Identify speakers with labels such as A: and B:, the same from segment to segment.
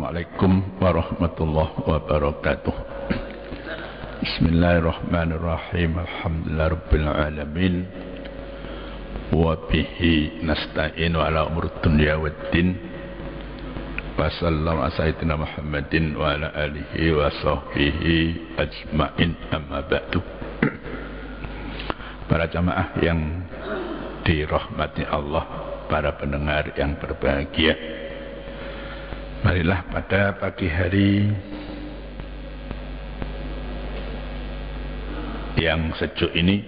A: Assalamualaikum warahmatullahi wabarakatuh. Bismillahirrahmanirrahim. Alhamdulillah rabbil alamin. Wa bihi nasta'inu ala umur dunya waddin. Wa sallallahu ala sayyidina Muhammadin wa ala alihi wa sahbihi ajma'in, amma ba'du. Para jamaah yang dirahmati Allah, para pendengar yang berbahagia, marilah pada pagi hari yang sejuk ini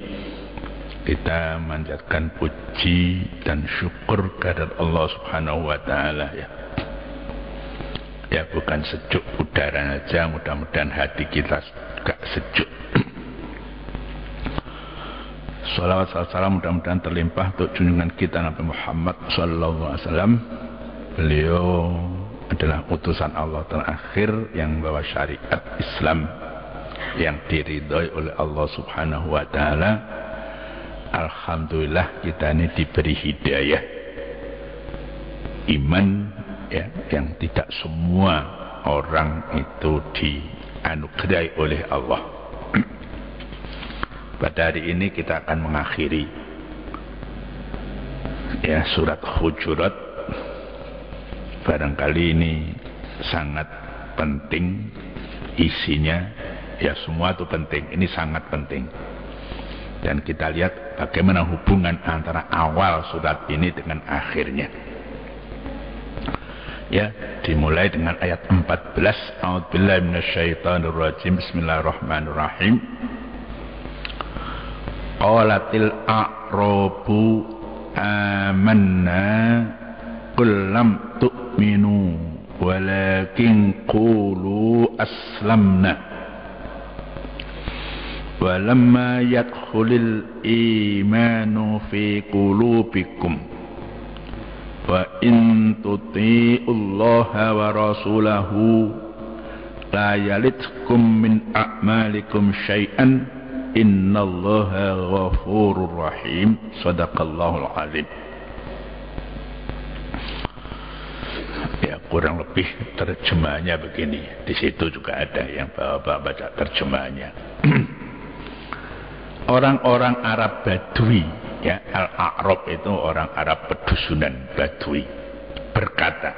A: kita manjatkan puji dan syukur kehadirat Allah Subhanahu wa taala ya, bukan sejuk udara saja, mudah-mudahan hati kita juga sejuk. Salawat salam mudah-mudahan terlimpah untuk junjungan kita Nabi Muhammad sallallahu alaihi wasallam. Beliau adalah utusan Allah terakhir yang membawa syariat Islam yang diridhoi oleh Allah Subhanahu wa taala. Alhamdulillah kita ini diberi hidayah iman ya, yang tidak semua orang itu dianugerahi oleh Allah. Pada hari ini kita akan mengakhiri ya surat Hujurat. Barangkali ini sangat penting isinya, ya semua itu penting, ini sangat penting. Dan kita lihat bagaimana hubungan antara awal surat ini dengan akhirnya. Ya, dimulai dengan ayat 14. A'udzubillahi minasyaitonirrajim. Bismillahirrahmanirrahim. Qalatil a'rabu amanna qul lam tu'minu walakin qulu aslamna walamma yadkhulil imanu fi qulubikum wa in tuti'ullaha wa rasulahu la yalitkum min a'malikum syai'an innallaha ghafurur rahim. Shadaqallahul azim. Ya, kurang lebih terjemahnya begini. Di situ juga ada yang baca terjemahnya. Orang-orang Arab Badui, ya, Al-A'rab itu orang Arab pedusunan Badui, berkata,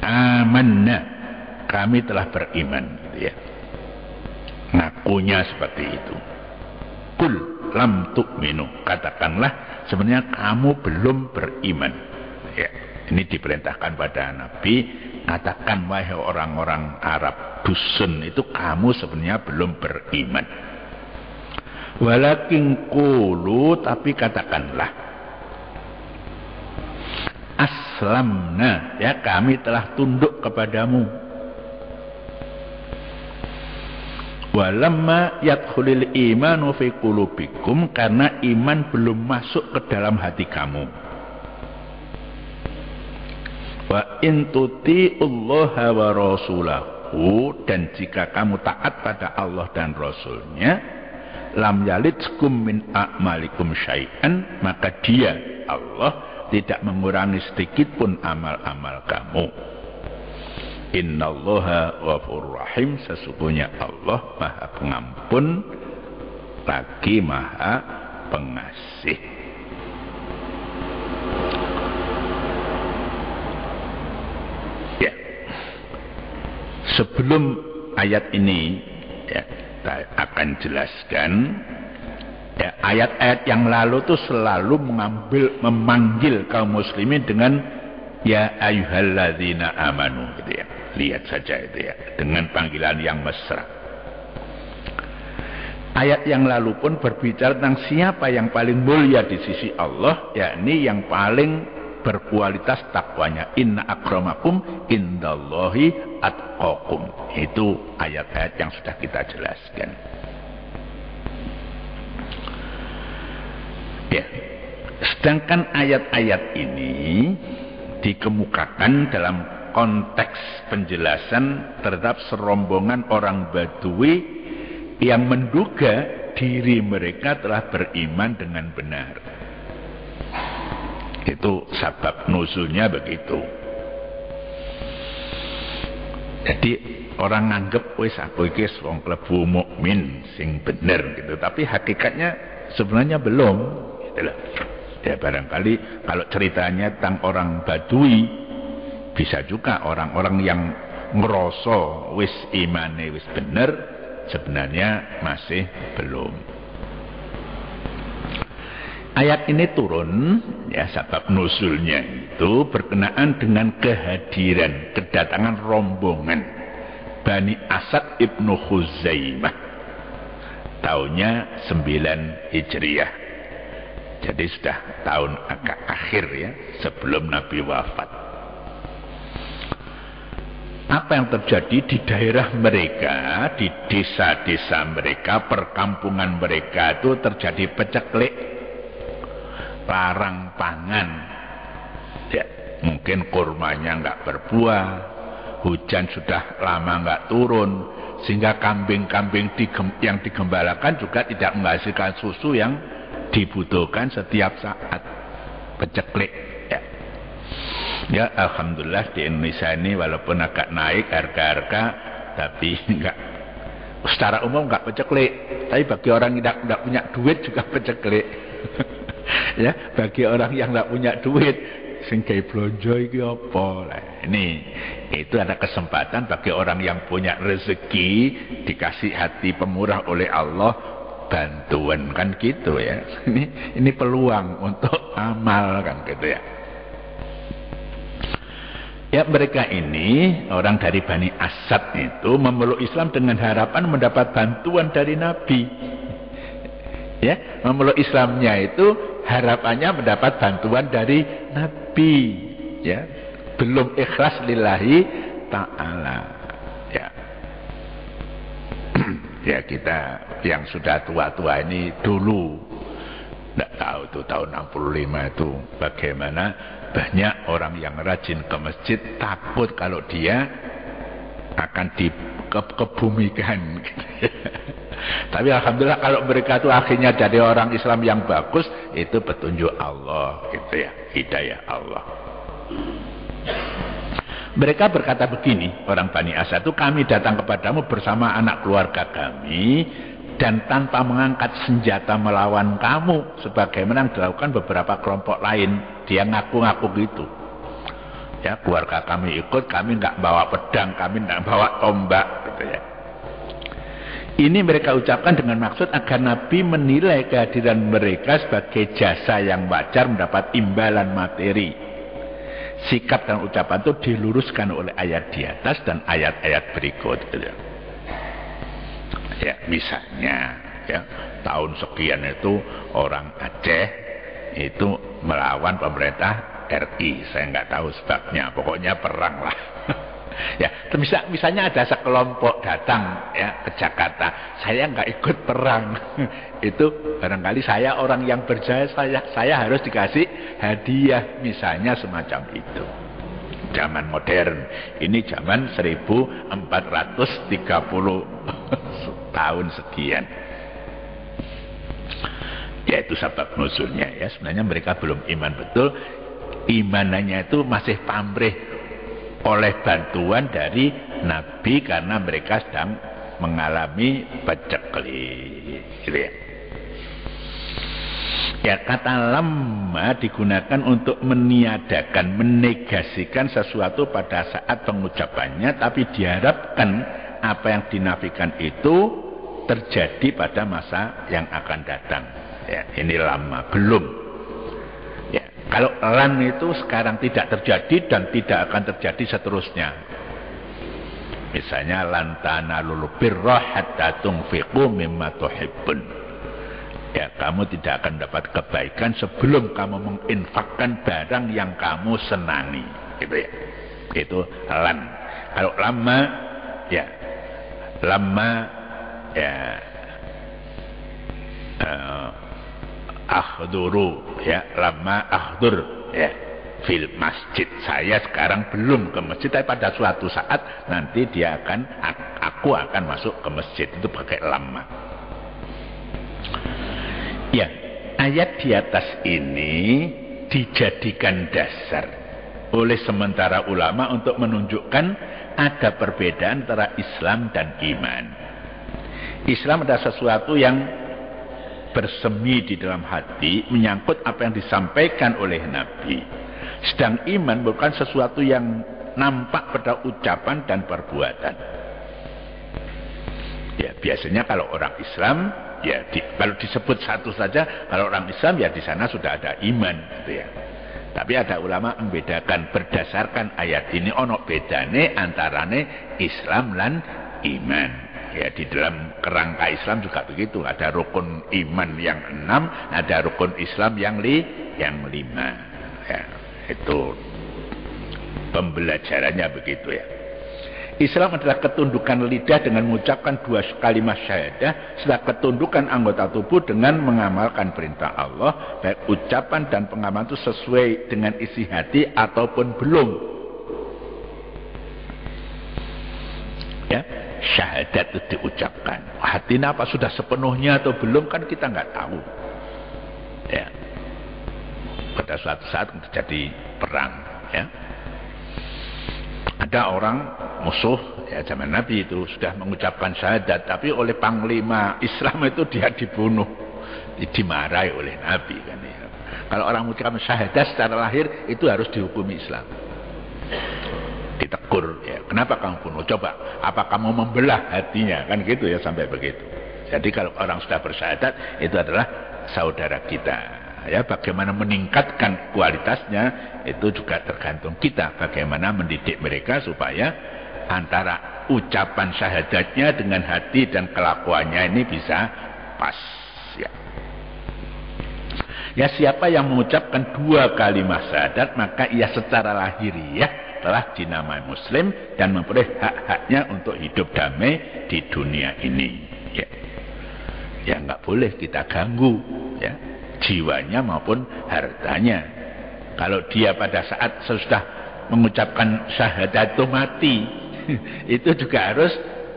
A: amanna, kami telah beriman, gitu ya. Ngakunya seperti itu. Kul lam tu'minu, katakanlah sebenarnya kamu belum beriman. Ya, ini diperintahkan pada Nabi, katakan wahai orang-orang Arab dusun itu kamu sebenarnya belum beriman. Walakin qulu, tapi katakanlah aslamna, ya kami telah tunduk kepadamu. Walamma yadkhulil imanu fi qulubikum, karena iman belum masuk ke dalam hati kamu. Wa in tuti'ullaha wa rasulahu, dan jika kamu taat pada Allah dan Rasulnya, lam yalitkum min a'malikum syai'an, maka dia Allah tidak mengurangi sedikit pun amal-amal kamu. Innallaha ghafurur rahim, sesungguhnya Allah Maha Pengampun lagi Maha Pengasih. Ya. Sebelum ayat ini ya, kita akan jelaskan ya, ayat-ayat yang lalu itu selalu memanggil kaum muslimin dengan ya ayyuhalladzina amanu, gitu ya. Lihat saja itu ya, dengan panggilan yang mesra. Ayat yang lalu pun berbicara tentang siapa yang paling mulia di sisi Allah, yakni yang paling berkualitas takwanya. Inna akramakum indallahi atqakum. Itu ayat-ayat yang sudah kita jelaskan. Ya. Sedangkan ayat-ayat ini dikemukakan dalam konteks penjelasan terhadap serombongan orang Badui yang menduga diri mereka telah beriman dengan benar. Itu sebab nuzulnya begitu. Jadi orang nganggep wis aku iki wong klebu mukmin sing bener gitu, tapi hakikatnya sebenarnya belum gitu loh. Ya barangkali kalau ceritanya tentang orang Badui, bisa juga orang-orang yang ngerasa wis imane wis bener sebenarnya masih belum. Ayat ini turun ya, sebab nuzulnya itu berkenaan dengan kehadiran, kedatangan rombongan Bani Asad ibnu Khuzaimah tahunnya 9 Hijriah. Jadi sudah tahun agak akhir ya, sebelum Nabi wafat. Apa yang terjadi di daerah mereka, di desa-desa mereka, perkampungan mereka itu terjadi peceklik, larang pangan ya, mungkin kurmanya nggak berbuah, hujan sudah lama nggak turun, sehingga kambing-kambing yang digembalakan juga tidak menghasilkan susu yang dibutuhkan setiap saat. Peceklik ya. Ya alhamdulillah di Indonesia ini walaupun agak naik harga-harga, tapi enggak, secara umum enggak peceklik, tapi bagi orang yang tidak punya duit juga peceklik. Ya, bagi orang yang tidak punya duit sing gawe blonjo iki apa lah. Ini itu ada kesempatan bagi orang yang punya rezeki, dikasih hati pemurah oleh Allah, bantuan kan gitu ya. Ini peluang untuk amal kan gitu ya. Ya mereka ini orang dari Bani Asad itu memeluk Islam dengan harapan mendapat bantuan dari Nabi. Ya, memeluk Islamnya itu harapannya mendapat bantuan dari Nabi. Ya, belum ikhlas lillahi ta'ala. Ya. Ya kita yang sudah tua-tua ini dulu tidak tahu tuh tahun 65 itu bagaimana banyak orang yang rajin ke masjid takut kalau dia akan dikebumikan. Tapi alhamdulillah kalau mereka itu akhirnya jadi orang Islam yang bagus, itu petunjuk Allah gitu ya, hidayah Allah. Mereka berkata begini, orang Bani Asad itu, kami datang kepadamu bersama anak keluarga kami dan tanpa mengangkat senjata melawan kamu sebagaimana yang dilakukan beberapa kelompok lain. Dia ngaku-ngaku gitu. Ya, keluarga kami ikut, kami nggak bawa pedang, kami nggak bawa tombak gitu ya. Ini mereka ucapkan dengan maksud agar Nabi menilai kehadiran mereka sebagai jasa yang wajar mendapat imbalan materi. Sikap dan ucapan itu diluruskan oleh ayat di atas dan ayat-ayat berikut. Ya, misalnya ya, tahun sekian itu orang Aceh itu melawan pemerintah RI. Saya nggak tahu sebabnya, pokoknya perang lah. Ya, misalnya ada sekelompok datang ya ke Jakarta, saya nggak ikut perang. Itu barangkali saya orang yang berjaya, saya harus dikasih hadiah, misalnya semacam itu. Zaman modern, ini zaman 1430 tahun sekian. Ya itu sebab nuzulnya ya. Sebenarnya mereka belum iman betul, imanannya itu masih pamrih oleh bantuan dari Nabi karena mereka sedang mengalami peceklik gitu ya. Ya, kata lamma digunakan untuk meniadakan, menegasikan sesuatu pada saat pengucapannya, tapi diharapkan apa yang dinafikan itu terjadi pada masa yang akan datang. Ya, ini lama belum. Kalau lan itu sekarang tidak terjadi dan tidak akan terjadi seterusnya. Misalnya lan tanalul birra hatta tunfiqu mimma tuhibbun. Ya, kamu tidak akan dapat kebaikan sebelum kamu menginfakkan barang yang kamu senangi. Gitu ya. Itu lan. Kalau lama ya akhduru ya, lama akhdur ya fil masjid. Saya sekarang belum ke masjid, tapi pada suatu saat nanti aku akan masuk ke masjid. Itu pakai lama. Ya, ayat di atas ini dijadikan dasar oleh sementara ulama untuk menunjukkan ada perbedaan antara Islam dan iman. Islam adalah sesuatu yang bersemi di dalam hati, menyangkut apa yang disampaikan oleh Nabi. Sedang iman bukan sesuatu yang nampak pada ucapan dan perbuatan. Ya, biasanya kalau orang Islam, ya kalau disebut satu saja, kalau orang Islam ya di sana sudah ada iman, gitu ya. Tapi ada ulama membedakan berdasarkan ayat ini, ono bedane antarane Islam lan iman. Ya, di dalam kerangka Islam juga begitu. Ada rukun iman yang 6, ada rukun Islam yang 5. Ya, itu pembelajarannya begitu ya. Islam adalah ketundukan lidah dengan mengucapkan 2 kalimat syahadah, setelah ketundukan anggota tubuh dengan mengamalkan perintah Allah, baik ucapan dan pengamalan itu sesuai dengan isi hati ataupun belum. Ya, syahadat itu diucapkan. Hatinya apa sudah sepenuhnya atau belum kan kita nggak tahu. Ya, pada suatu saat terjadi perang. Ya, ada orang musuh ya zaman Nabi itu sudah mengucapkan syahadat, tapi oleh panglima Islam itu dia dibunuh, dimarahi oleh Nabi kan ya. Kalau orang mengucapkan syahadat secara lahir itu harus dihukumi Islam, ditegur ya, kenapa kamu bunuh, coba apa kamu membelah hatinya, kan gitu ya, sampai begitu. Jadi kalau orang sudah bersyahadat itu adalah saudara kita. Ya, bagaimana meningkatkan kualitasnya itu juga tergantung kita, bagaimana mendidik mereka supaya antara ucapan syahadatnya dengan hati dan kelakuannya ini bisa pas ya. Ya, siapa yang mengucapkan 2 kalimat syahadat maka ia secara lahiriah telah dinamai muslim dan memperoleh hak-haknya untuk hidup damai di dunia ini ya. Ya, nggak boleh kita ganggu ya, jiwanya maupun hartanya. Kalau dia pada saat sesudah mengucapkan syahadat itu mati, itu juga harus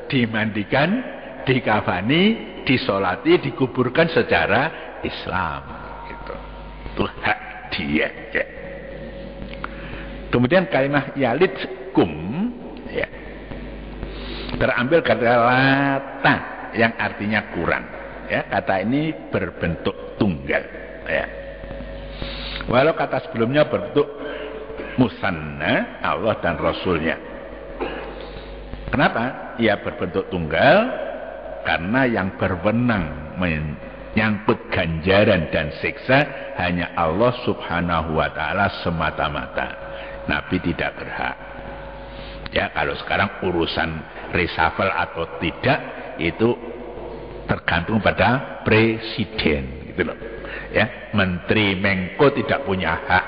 A: dimandikan, dikafani, disolati, dikuburkan secara Islam. Gitu. Itu hak dia. Ya. Kemudian kalimat yalidkum ya, terambil kata lata yang artinya kurang. Ya, kata ini berbentuk tunggal ya. Walau kata sebelumnya berbentuk musanna, Allah dan Rasulnya. Kenapa? Ia berbentuk tunggal karena yang berwenang menyangkut ganjaran dan siksa hanya Allah subhanahu wa ta'ala semata-mata. Nabi tidak berhak. Ya, kalau sekarang urusan reshuffle atau tidak itu tergantung pada presiden gitu loh. Ya, menteri Menko tidak punya hak.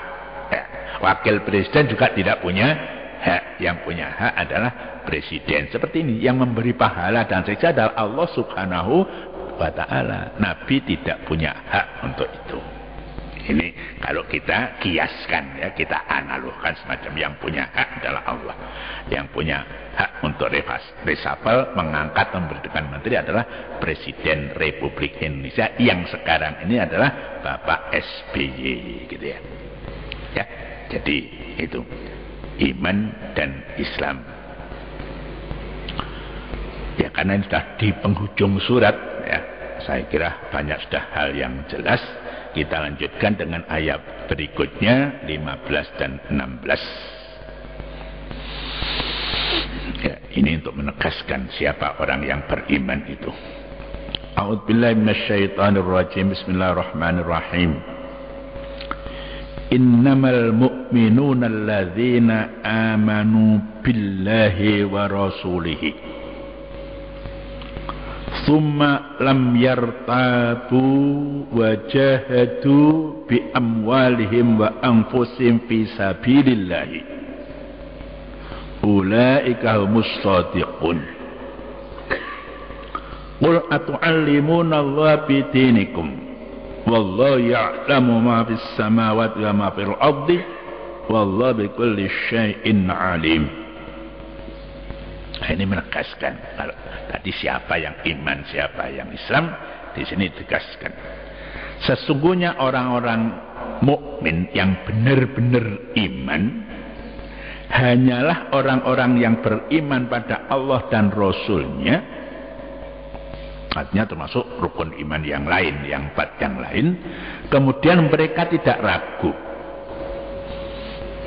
A: Ya, wakil presiden juga tidak punya hak. Yang punya hak adalah presiden. Seperti ini, yang memberi pahala dan siksa adalah Allah subhanahu wa ta'ala. Nabi tidak punya hak untuk itu. Ini kalau kita kiaskan ya, kita analogkan semacam yang punya hak adalah Allah. Yang punya hak untuk reshuffle, mengangkat, memberhentikan menteri adalah Presiden Republik Indonesia yang sekarang ini adalah Bapak SBY gitu ya. Ya, jadi itu iman dan Islam. Ya, karena ini sudah di penghujung surat ya, saya kira banyak sudah hal yang jelas. Kita lanjutkan dengan ayat berikutnya 15 dan 16. Ya, ini untuk menegaskan siapa orang yang beriman itu. A'udzubillahi minasyaitonirrajim. Bismillahirrahmanirrahim. Innamal mu'minuna alladzina amanu billahi wa rasulihi thumma lam yartabu wa jahadu bi amwalihim wa anfusihim fi sabilillahi ulaika humus shadiqun. Qul atu'allimuna Allah bi dinikum wallahu ya'lamu ma fis samawati wa ma fil ardi wallahu bikulli syai'in alim. Ini menegaskan kalau tadi siapa yang iman, siapa yang Islam, di sini ditegaskan. Sesungguhnya orang-orang mukmin yang benar-benar iman hanyalah orang-orang yang beriman pada Allah dan Rasul-Nya, artinya termasuk rukun iman yang lain, yang 4 yang lain, kemudian mereka tidak ragu,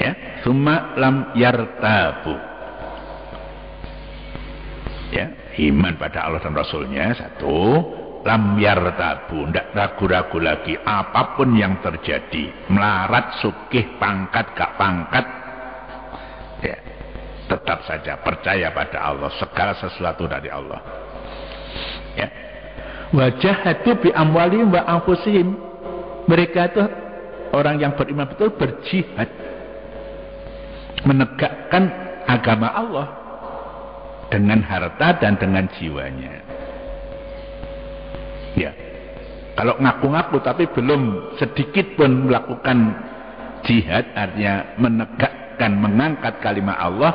A: ya, summa lam yartabu, ya, iman pada Allah dan Rasul-Nya, 1, lam yartabu, tidak ragu-ragu lagi apapun yang terjadi, melarat, sugih, pangkat, gak pangkat, ya, tetap saja percaya pada Allah, segala sesuatu dari Allah, ya. Wajahadu bi amwalihim wa anfusihim, mereka itu orang yang beriman betul berjihad menegakkan agama Allah dengan harta dan dengan jiwanya, ya. Kalau ngaku-ngaku tapi belum sedikit pun melakukan jihad, artinya menegakkan, mengangkat kalimat Allah,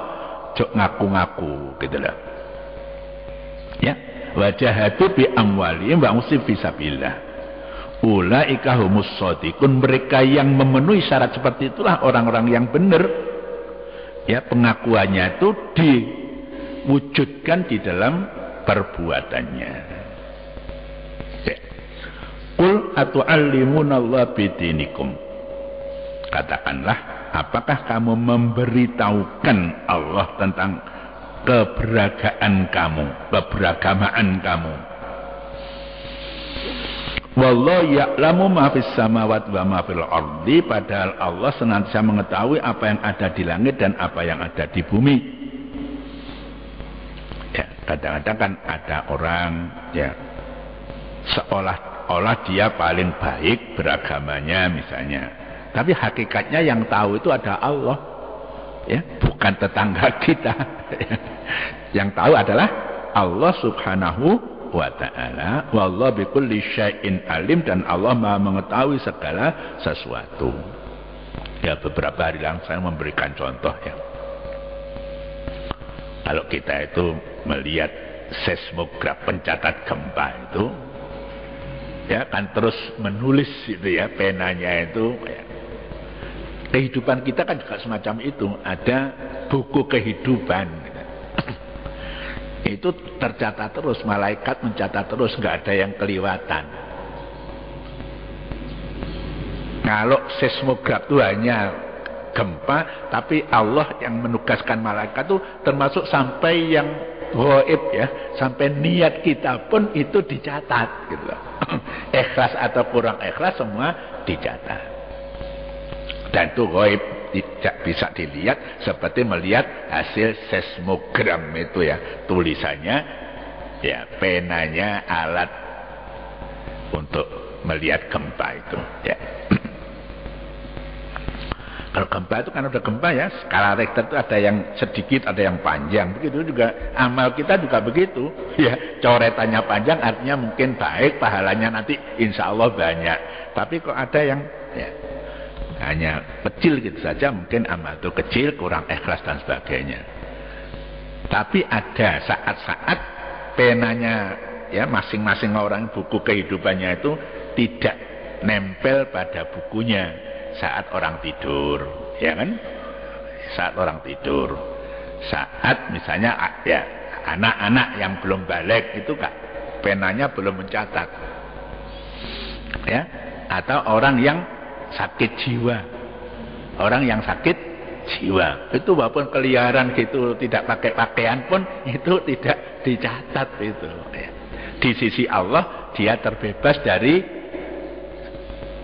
A: jok ngaku-ngaku gitu loh, ya. Wajahadu bi amwalihim wa anfusihim fisabilillah, ulaika humus shadiqun, mereka yang memenuhi syarat seperti itulah orang-orang yang benar, ya. Pengakuannya itu diwujudkan di dalam perbuatannya, ya. Qul atu'allimunallaha bidinikum, katakanlah, apakah kamu memberitahukan Allah tentang keberagamaan kamu, keberagamaan kamu. Wallahu ya'lamu ma fis samawati wa ma fil ardi, padahal Allah senantiasa mengetahui apa yang ada di langit dan apa yang ada di bumi. Ya, kadang-kadang kan ada orang, ya, seolah-olah dia paling baik beragamanya misalnya, tapi hakikatnya yang tahu itu ada Allah, ya, bukan tetangga kita. Yang tahu adalah Allah subhanahu wa ta'ala. Wallahu bikulli syai'in alim, dan Allah maha mengetahui segala sesuatu. Ya, beberapa hari lalu saya memberikan contoh, ya. Kalau kita itu melihat seismograf pencatat gempa itu, ya kan terus menulis itu, ya, penanya itu, ya. Kehidupan kita kan juga semacam itu, ada buku kehidupan. Itu tercatat terus, malaikat mencatat terus, nggak ada yang kelewatan. Kalau seismograf itu hanya gempa, tapi Allah yang menugaskan malaikat itu termasuk sampai yang gaib, ya, sampai niat kita pun itu dicatat gitu loh. Ikhlas atau kurang ikhlas semua dicatat. Dan itu gaib, tidak bisa dilihat seperti melihat hasil seismogram itu, ya, tulisannya, ya, penanya alat untuk melihat gempa itu, ya. Kalau gempa itu kan udah gempa, ya, skala Richter itu ada yang sedikit, ada yang panjang, begitu juga amal kita juga begitu, ya. Coretannya panjang artinya mungkin baik, pahalanya nanti insya Allah banyak, tapi kok ada yang, ya, hanya kecil gitu saja, mungkin amal itu kecil, kurang ikhlas dan sebagainya. Tapi ada saat-saat penanya, ya, masing-masing orang buku kehidupannya itu tidak nempel pada bukunya saat orang tidur, ya kan? Saat orang tidur, saat misalnya, ya, anak-anak yang belum balik itu kak, penanya belum mencatat, ya, atau orang yang sakit jiwa, orang yang sakit jiwa itu walaupun keliaran gitu, tidak pakai pakaian pun itu tidak dicatat itu, ya. Di sisi Allah dia terbebas dari,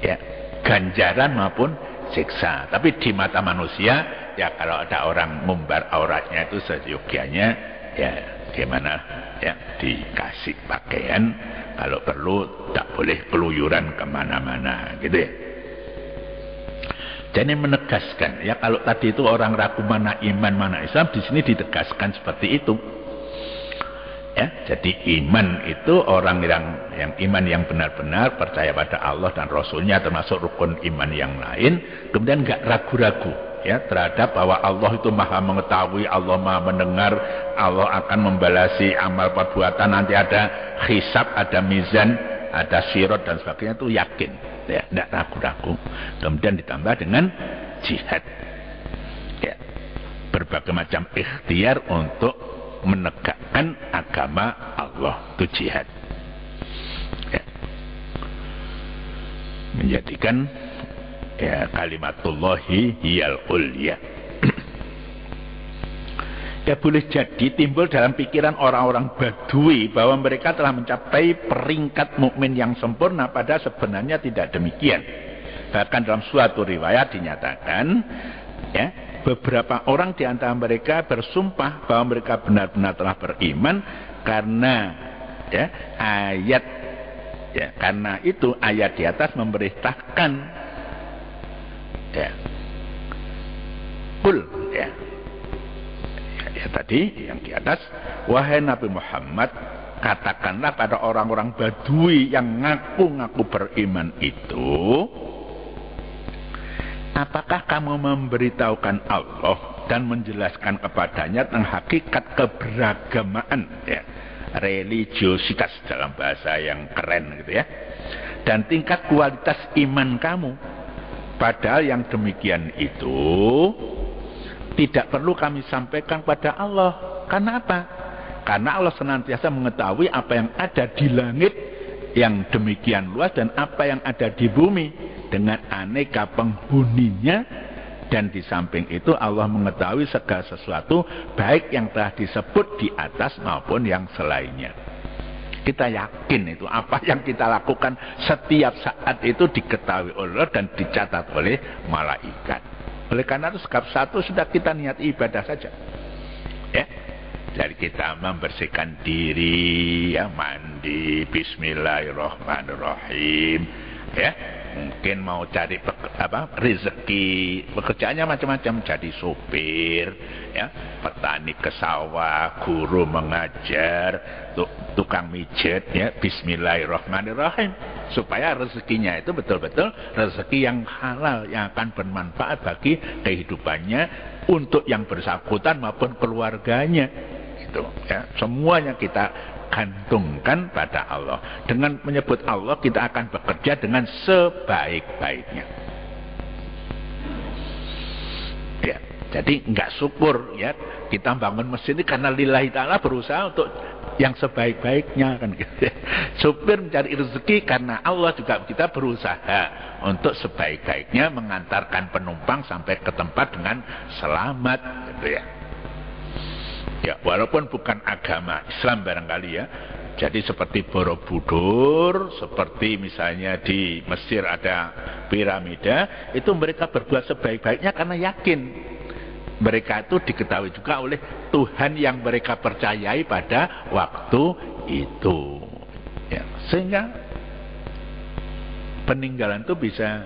A: ya, ganjaran maupun siksa. Tapi di mata manusia, ya, kalau ada orang mumbar auratnya itu seyogianya, ya, gimana, ya, dikasih pakaian, kalau perlu tak boleh keluyuran kemana-mana gitu, ya. Jadi menegaskan, ya, kalau tadi itu orang ragu mana iman mana Islam, di sini ditegaskan seperti itu, ya. Jadi iman itu orang yang iman yang benar-benar percaya pada Allah dan Rasulnya, termasuk rukun iman yang lain, kemudian nggak ragu-ragu, ya, terhadap bahwa Allah itu maha mengetahui, Allah maha mendengar, Allah akan membalasi amal perbuatan, nanti ada hisab, ada mizan, ada sirat dan sebagainya, itu yakin, ya, tidak ragu-ragu. Kemudian ditambah dengan jihad, ya, berbagai macam ikhtiar untuk menegakkan agama Allah, itu jihad. Ya. Menjadikan ya kalimatullahi hiyal ulya. Ya boleh jadi timbul dalam pikiran orang-orang Badui bahwa mereka telah mencapai peringkat mukmin yang sempurna, pada sebenarnya tidak demikian. Bahkan dalam suatu riwayat dinyatakan, ya, beberapa orang di antara mereka bersumpah bahwa mereka benar-benar telah beriman karena ya, ayat, ya, karena itu ayat di atas memerintahkan, ya, kul, ya. Ya, tadi yang di atas, wahai Nabi Muhammad, katakanlah pada orang-orang Badui yang ngaku-ngaku beriman itu, apakah kamu memberitahukan Allah dan menjelaskan kepadanya tentang hakikat keberagamaan, ya, religiositas dalam bahasa yang keren gitu ya, dan tingkat kualitas iman kamu? Padahal yang demikian itu tidak perlu kami sampaikan pada Allah. Karena apa? Karena Allah senantiasa mengetahui apa yang ada di langit yang demikian luas dan apa yang ada di bumi dengan aneka penghuninya. Dan di samping itu Allah mengetahui segala sesuatu, baik yang telah disebut di atas maupun yang selainnya. Kita yakin itu apa yang kita lakukan setiap saat itu diketahui oleh Allah dan dicatat oleh malaikat. Oleh karena itu sebab satu sudah kita niat ibadah saja, ya. Dari kita membersihkan diri, ya, mandi, Bismillahirrahmanirrahim, ya. Mungkin mau cari rezeki, pekerjaannya macam-macam, jadi sopir, ya, petani ke sawah, guru mengajar, tukang mijet, ya, Bismillahirrahmanirrahim, supaya rezekinya itu betul-betul rezeki yang halal, yang akan bermanfaat bagi kehidupannya, untuk yang bersangkutan maupun keluarganya, gitu, ya. Semuanya kita gantungkan pada Allah. Dengan menyebut Allah kita akan bekerja dengan sebaik-baiknya. Ya, jadi enggak syukur, ya, kita bangun mesin ini karena lillahi ta'ala, berusaha untuk yang sebaik-baiknya kan gitu. Supir mencari rezeki karena Allah, juga kita berusaha untuk sebaik-baiknya mengantarkan penumpang sampai ke tempat dengan selamat, gitu ya. Ya, walaupun bukan agama Islam barangkali, ya. Jadi seperti Borobudur, seperti misalnya di Mesir ada piramida, itu mereka berbuat sebaik-baiknya karena yakin mereka itu diketahui juga oleh Tuhan yang mereka percayai pada waktu itu, ya. Sehingga peninggalan itu bisa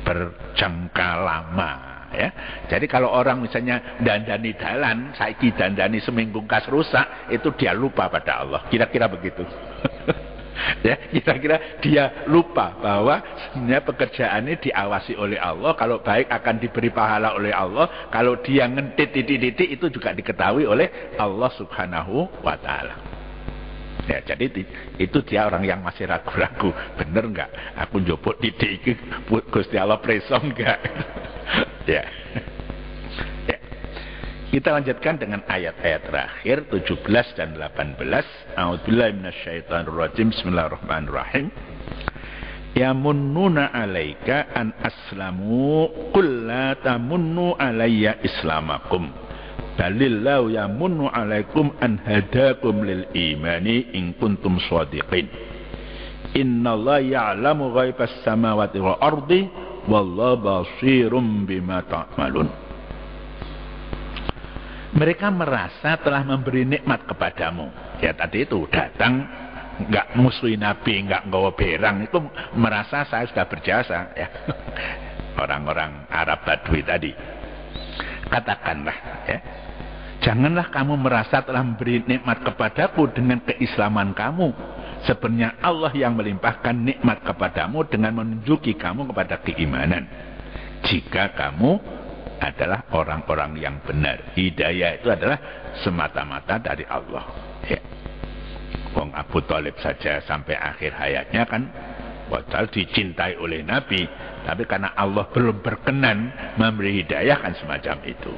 A: berjangka lama, ya. Jadi kalau orang misalnya dandani dalan, saiki dandani seminggu kas rusak, itu dia lupa pada Allah, kira-kira begitu. Ya, kira-kira dia lupa bahwa sebenarnya pekerjaan ini diawasi oleh Allah, kalau baik akan diberi pahala oleh Allah, kalau dia ngentit titik-titik itu juga diketahui oleh Allah Subhanahu wa ta'ala. Ya, jadi itu dia orang yang masih ragu-ragu, bener enggak aku njupuk titik iki Gusti Allah preso enggak? Ya. Ya. Kita lanjutkan dengan ayat-ayat terakhir 17 dan 18. A'udzubillahi minasyaitonirrajim. Bismillahirrahmanirrahim. Yamunnuna 'alaika an aslamu qul la tamunnu 'alayya islamakum. Balillahu yamunnu 'alaikum an hadakum lil imani in kuntum shadiqin. Innallaha ya'lamu ghaibas samawati wal ardi wallahu basirum bima ta'malun. Mereka merasa telah memberi nikmat kepadamu. Ya tadi itu datang enggak musuhi Nabi, enggak nggawa berang, itu merasa saya sudah berjasa, ya. Orang-orang Arab Badui tadi. Katakanlah, ya, janganlah kamu merasa telah memberi nikmat kepadaku dengan keislaman kamu. Sebenarnya Allah yang melimpahkan nikmat kepadamu dengan menunjuki kamu kepada keimanan. Jika kamu adalah orang-orang yang benar, hidayah itu adalah semata-mata dari Allah, ya. Wong Abu Thalib saja sampai akhir hayatnya kan padahal dicintai oleh Nabi, tapi karena Allah belum berkenan memberi hidayah kan semacam itu.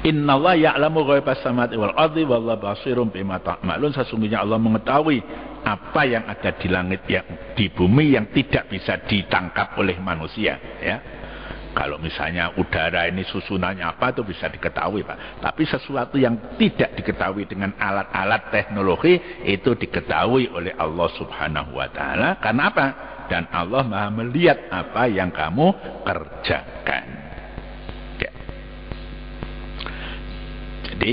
A: Innallaha ya'lamu ghaibas samawati wal ardi wallahu basirun bima ta'malun. Sesungguhnya Allah mengetahui apa yang ada di langit, yang di bumi, yang tidak bisa ditangkap oleh manusia, ya. Kalau misalnya udara ini susunannya apa itu bisa diketahui, Pak. Tapi sesuatu yang tidak diketahui dengan alat-alat teknologi itu diketahui oleh Allah Subhanahu wa taala. Karena apa? Dan Allah Maha melihat apa yang kamu kerjakan. Ya. Jadi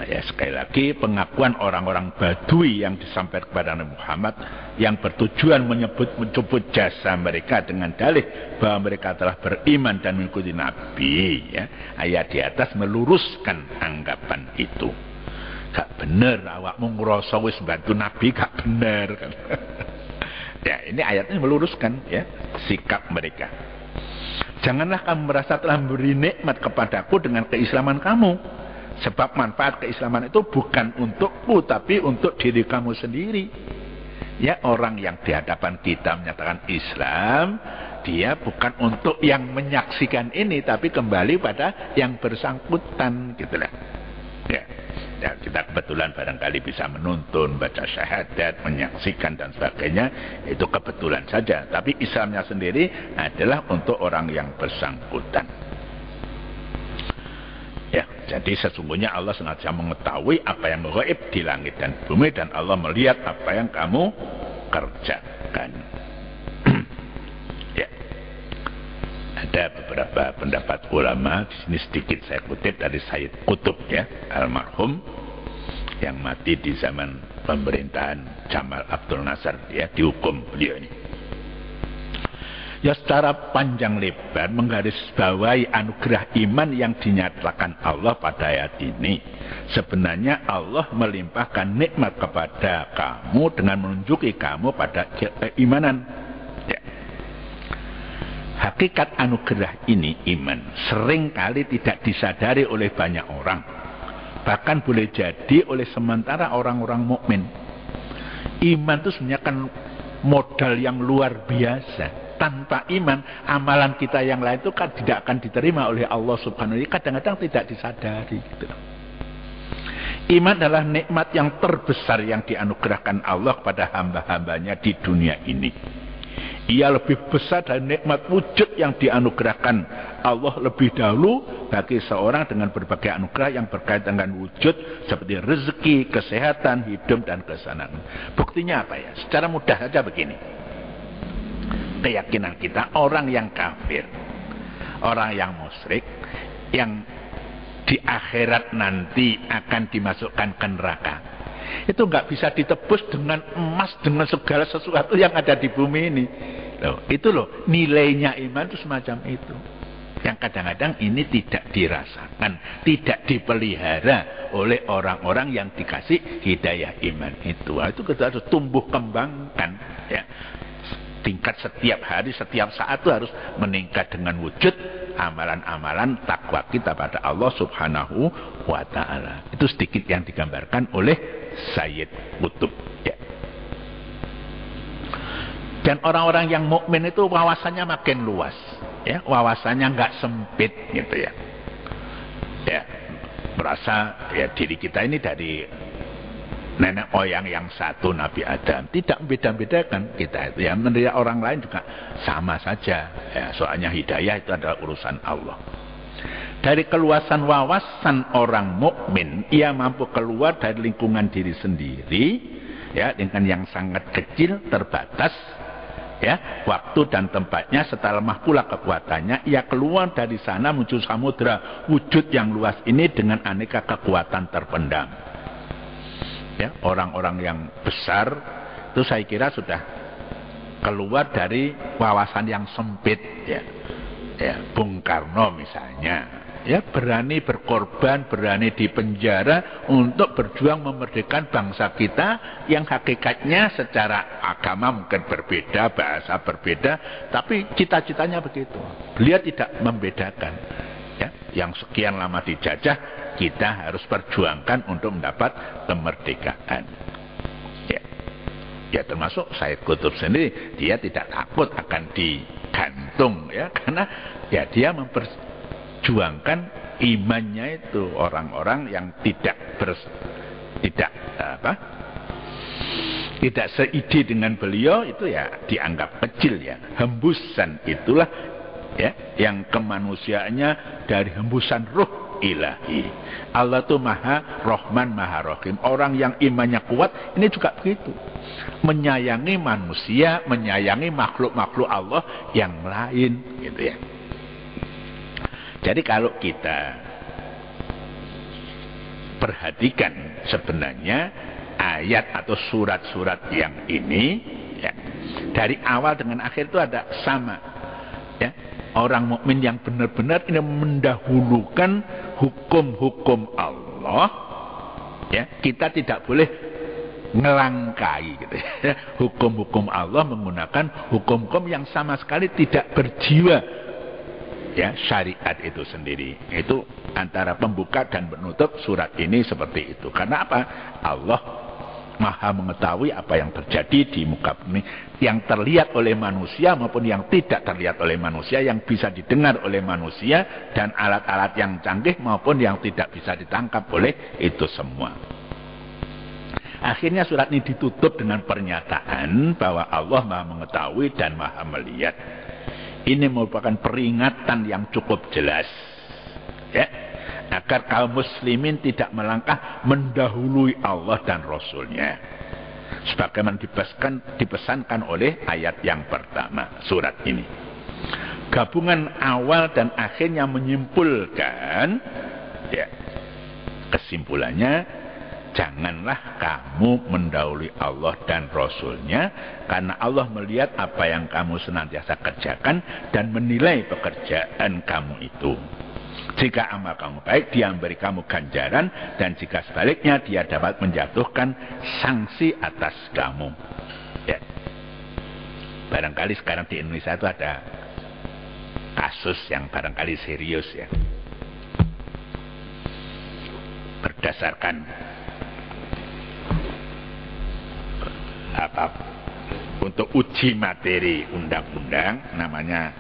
A: ya, sekali lagi pengakuan orang-orang Badui yang disampaikan kepada Nabi Muhammad yang bertujuan menyebut jasa mereka dengan dalih bahwa mereka telah beriman dan mengikuti Nabi, ya, ayat di atas meluruskan anggapan itu. Gak bener awakmu ngrasa wis bantu Nabi, gak bener kan. Ya, ini ayatnya meluruskan, ya, sikap mereka. Janganlah kamu merasa telah memberi nikmat kepadaku dengan keislaman kamu. Sebab manfaat keislaman itu bukan untukku, tapi untuk diri kamu sendiri. Ya, orang yang di hadapan kita menyatakan Islam, dia bukan untuk yang menyaksikan ini, tapi kembali pada yang bersangkutan, gitulah. Ya. Ya, kita kebetulan barangkali bisa menuntun, baca syahadat, menyaksikan dan sebagainya, itu kebetulan saja. Tapi Islamnya sendiri adalah untuk orang yang bersangkutan. Ya, jadi sesungguhnya Allah sengaja mengetahui apa yang gaib di langit dan bumi, dan Allah melihat apa yang kamu kerjakan. Ya. Ada beberapa pendapat ulama, di sini sedikit saya kutip dari Sayyid Qutb, ya, almarhum, yang mati di zaman pemerintahan Jamal Abdul Nasser, ya, dihukum beliau ini. Ya, secara panjang lebar menggarisbawahi anugerah iman yang dinyatakan Allah pada ayat ini. Sebenarnya Allah melimpahkan nikmat kepada kamu dengan menunjuki kamu pada keimanan. Ya. Hakikat anugerah ini, iman, seringkali tidak disadari oleh banyak orang. Bahkan boleh jadi oleh sementara orang-orang mukmin. Iman itu sebenarnya kan modal yang luar biasa. Tanpa iman, amalan kita yang lain itu kan tidak akan diterima oleh Allah Subhanahu wa taala. Kadang-kadang tidak disadari, gitu. Iman adalah nikmat yang terbesar yang dianugerahkan Allah kepada hamba-hambanya di dunia ini. Ia lebih besar dari nikmat wujud yang dianugerahkan Allah lebih dahulu bagi seorang dengan berbagai anugerah yang berkaitan dengan wujud seperti rezeki, kesehatan, hidup, dan kesenangan. Buktinya apa, ya? Secara mudah saja begini. Keyakinan kita, orang yang kafir, orang yang musyrik, yang di akhirat nanti akan dimasukkan ke neraka, itu nggak bisa ditebus dengan emas, dengan segala sesuatu yang ada di bumi ini. Loh, itu loh nilainya iman itu semacam itu. Yang kadang-kadang ini tidak dirasakan, tidak dipelihara oleh orang-orang yang dikasih hidayah iman itu. Itu kita harus tumbuh kembangkan, ya. Tingkat setiap hari, setiap saat itu harus meningkat dengan wujud amalan-amalan takwa kita pada Allah Subhanahu wa taala. Itu sedikit yang digambarkan oleh Sayyid Qutb, ya. Dan orang-orang yang mukmin itu wawasannya makin luas, ya, wawasannya nggak sempit, gitu, ya. Ya, merasa ya diri kita ini dari nenek moyang yang satu, Nabi Adam, tidak membeda-bedakan kita itu, ya, menerima orang lain juga sama saja, ya, soalnya hidayah itu adalah urusan Allah. Dari keluasan wawasan orang mukmin, ia mampu keluar dari lingkungan diri sendiri, ya, dengan yang sangat kecil, terbatas, ya, waktu dan tempatnya, serta lemah pula kekuatannya. Ia keluar dari sana menuju samudera wujud yang luas ini dengan aneka kekuatan terpendam. Ya, orang-orang yang besar itu saya kira sudah keluar dari wawasan yang sempit, ya. Ya, Bung Karno misalnya, ya, berani berkorban, berani dipenjara untuk berjuang memerdekakan bangsa kita yang hakikatnya secara agama mungkin berbeda, bahasa berbeda, tapi cita-citanya begitu. Beliau tidak membedakan, ya, yang sekian lama dijajah kita harus perjuangkan untuk mendapat kemerdekaan. Ya, ya, termasuk Sayyid Qutb sendiri, dia tidak takut akan digantung, ya, karena ya dia memperjuangkan imannya itu orang-orang yang tidak seide dengan beliau itu ya dianggap kecil ya. Hembusan itulah ya yang kemanusiaannya dari hembusan ruh ilahi. Allah itu maha Rahman maha Rahim. Orang yang imannya kuat ini juga begitu, menyayangi manusia, menyayangi makhluk-makhluk Allah yang lain gitu ya. Jadi kalau kita perhatikan sebenarnya ayat atau surat-surat yang ini ya, dari awal dengan akhir itu ada sama ya. Orang mukmin yang benar-benar ini mendahulukan hukum-hukum Allah ya. Kita tidak boleh ngelangkai gitu ya. Hukum-hukum Allah menggunakan hukum-hukum yang sama sekali tidak berjiwa ya, syariat itu sendiri. Itu antara pembuka dan penutup surat ini seperti itu. Karena apa? Allah maha mengetahui apa yang terjadi di muka bumi, yang terlihat oleh manusia maupun yang tidak terlihat oleh manusia, yang bisa didengar oleh manusia dan alat-alat yang canggih maupun yang tidak bisa ditangkap oleh itu semua. Akhirnya surat ini ditutup dengan pernyataan bahwa Allah maha mengetahui dan maha melihat. Ini merupakan peringatan yang cukup jelas ya, agar kaum muslimin tidak melangkah mendahului Allah dan Rasulnya, sebagaimana dipesankan oleh ayat yang pertama surat ini. Gabungan awal dan akhirnya menyimpulkan ya, kesimpulannya, janganlah kamu mendahului Allah dan Rasulnya, karena Allah melihat apa yang kamu senantiasa kerjakan dan menilai pekerjaan kamu itu. Jika amal kamu baik, Dia memberi kamu ganjaran, dan jika sebaliknya Dia dapat menjatuhkan sanksi atas kamu ya. Barangkali sekarang di Indonesia itu ada kasus yang barangkali serius ya, berdasarkan untuk uji materi undang-undang namanya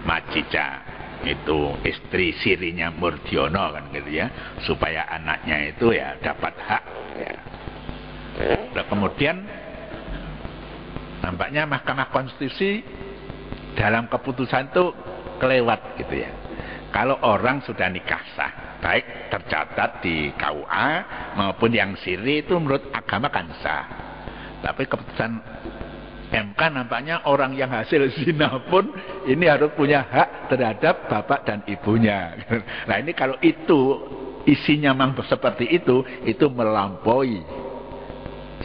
A: Macica, itu istri sirinya Murdiono kan gitu ya, supaya anaknya itu ya dapat hak ya. Nah, kemudian nampaknya Mahkamah Konstitusi dalam keputusan itu kelewat gitu ya. Kalau orang sudah nikah sah, baik tercatat di KUA maupun yang siri, itu menurut agama kan sah. Tapi keputusan MK nampaknya orang yang hasil zina pun ini harus punya hak terhadap bapak dan ibunya. Nah ini kalau itu isinya memang seperti itu melampaui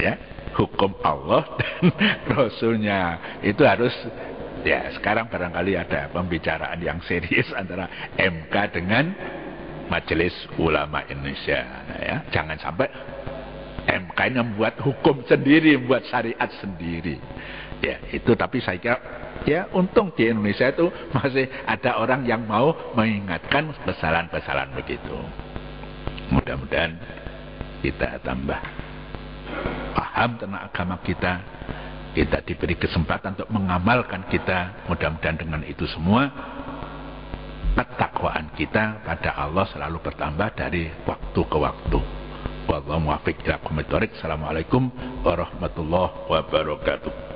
A: ya hukum Allah dan Rasulnya. Itu harus ya, sekarang barangkali ada pembicaraan yang serius antara MK dengan Majelis Ulama Indonesia ya. Jangan sampai MK ini membuat hukum sendiri, membuat syariat sendiri. Ya, itu tapi saya kira ya untung di Indonesia itu masih ada orang yang mau mengingatkan kesalahan-kesalahan begitu. Mudah-mudahan kita tambah paham tentang agama kita, kita diberi kesempatan untuk mengamalkan kita. Mudah-mudahan dengan itu semua ketakwaan kita pada Allah selalu bertambah dari waktu ke waktu. Wallahu muwaffiq ila aqwamit thoriq. Assalamualaikum warahmatullahi wabarakatuh.